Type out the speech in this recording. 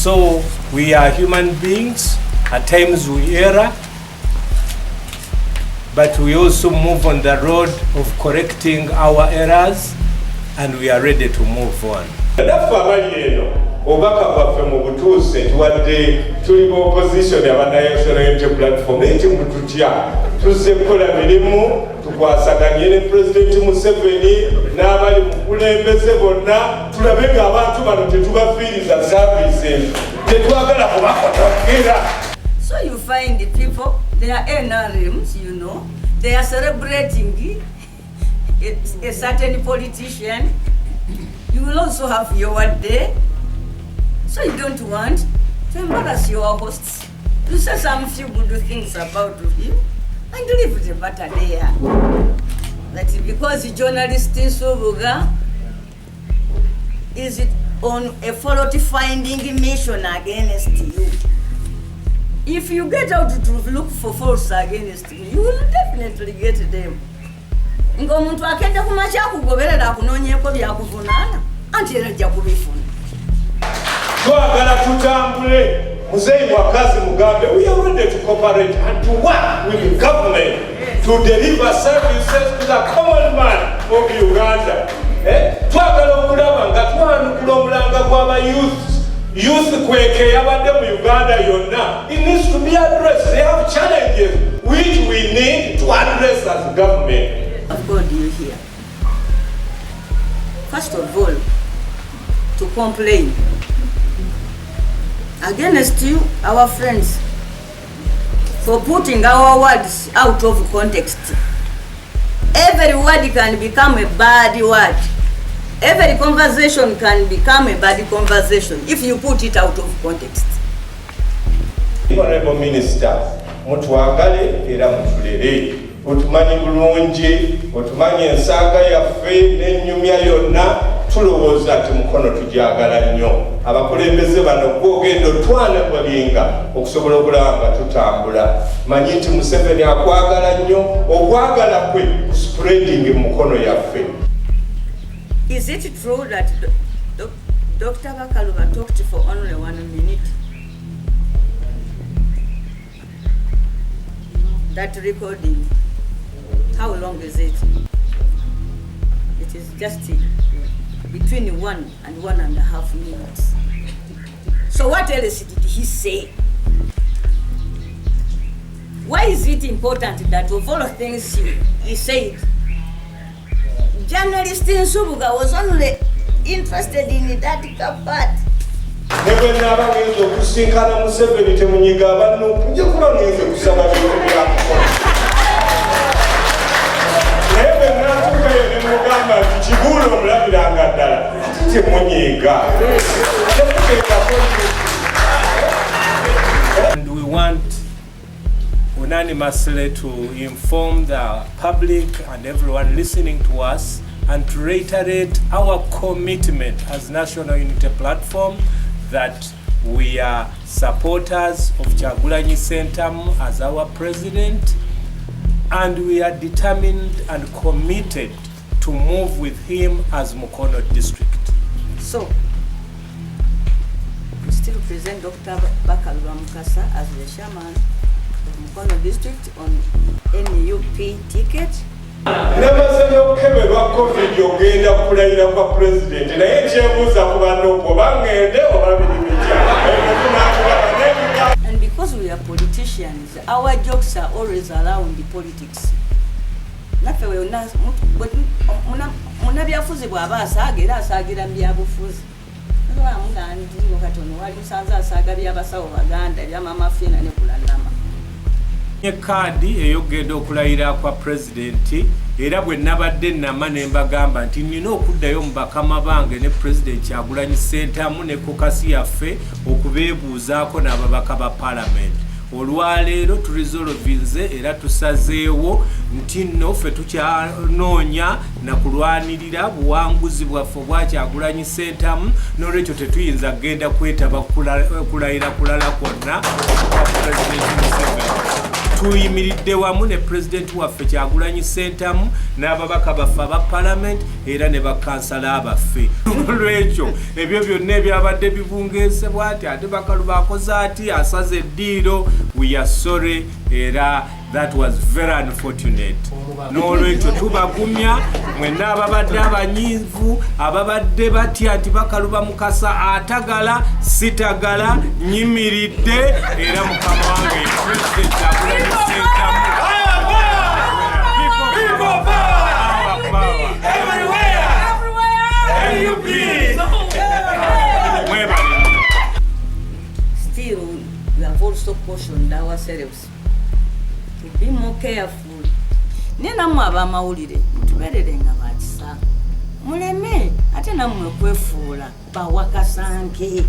So we are human beings, at times we err, but we also move on the road of correcting our errors, and we are ready to move on. Obaka bwaffe mu butuuse tuwadde tuli mu opposition aba national unity platform naye temututya tuzze kukola mirimu tukwasaganye ne Pulezidenti Museveni n'abali mu kulembeze bonna tulabe ng'abantu bano tetubafiiriza services tetwagala kubakotakira. So you find the people, they are NRMs, you know, they are celebrating a certain politician. You will also have your day. So you don't want to embarrass your hosts. You say some few good things about him and leave the matter there. That because the journalist in Subuga is on a fault-finding mission against you. If you get out to look for faults against you, you will definitely get them. Ngomuntu akenda kumacha kugoberera kunonyeko byakuvunana anti erajja kubifuna. Twagala tutambule Muzeyi wakazi mugambe we are ready to cooperate and to work with the government to deliver services to the common man of Uganda. Twagala okulaba nga twanukula omulanga gw'aba youth kweke yabadde mu Uganda yonna. It needs to be addressed. They have challenges which we need to address as government. I've got you here. First of all, to complain against you, our friends, for putting our words out of context. Every word can become a bad word. Every conversation can become a bad conversation if you put it out of context. Honorable Minister, mutwagale era mutulere. Otumanyi bulungi, otumanyi ensaaga yaffe n'ennyumya yonna tulowooza ati Mukono tujagala nnyo. Abakulembeze bano gw'ogenda otwana balinga okusobola okulaba nga tutambula. Manyi nti Museveni akwagala nnyo, okwagala kwe spreading Mukono yaffe. Is it true that Dr. Bakaluba talked for only 1 minute? That recording, how long is it? It is just between 1 and 1.5 minutes. So what else did he say? Why is it important that of all things he said, journalist in Subuga was only interested in that part? Never never ngenze okusisinkana Museveni temunyiga abantu nje kuba ngenze kusaba bya Never natukayo ne mugamba Kibuule omulabiranga ddala temunyiga. And we want unanimously to inform the public and everyone listening to us and to reiterate our commitment as National Unity Platform that we are supporters of Kyagulanyi Ssentamu as our president, and we are determined and committed to move with him as Mukono district. So, we still present Dr. Bakaluba Mukasa as the chairman of Mukono district on NUP ticket. Namaze n'okukeberwa COVID ogenda kulayira kwa president naye kyebuuza ku banno bangende oba birimija. And because we are politicians, our jokes are always around the politics. Naffe munabyafuzi bw'aba asaaga era asaagira mu byabufuzi. Nga ndi katono wali musanze asaaga by'abasawo Baganda by'amamafiina ne kulanama. Kkaadi eyogenda okulayira kwa pulezidenti era bwe nabadde nnama ne mbagamba nti nina okuddayo mu bakama bange ne pulezidenti Kyagulanyi Ssentamu ne kokasi yaffe okubeebuuzaako n'ababaka ba paalamenti. Olwaleero turizolovinze era tusazeewo nti nno ffe tukyanoonya na kulwanirira buwanguzi bwaffe bwa Kyagulanyi Ssentamu, n'olwekyo tetuyinza kugenda kwetaba kulayira kulala kwonna kwa Pulezidenti Museveni. tuyimiridde wamu ne pulezidenti waffe Kyagulanyi Ssentamu n'ababaka baffe aba palamenti era ne bakansala abaffe. Olwekyo ebyo byonna ebyabadde bibungeesebwa ati ate Bakaluba akoze ati asaze eddiiro, we are sorry era that was very unfortunate. N'olwekyo tubagumya mwenna ababadde abanyiivu ababadde batya nti Bakaluba Mukasa atagala sitagala nyimiridde era mukama wange Pulezidenti Kyagulanyi Ssentamu. Still, we have also cautioned ourselves to be more careful. Nenammwe ab'amawulire mutubeererenga bakisa muleme ate nammwe kwefuula bawakasanke.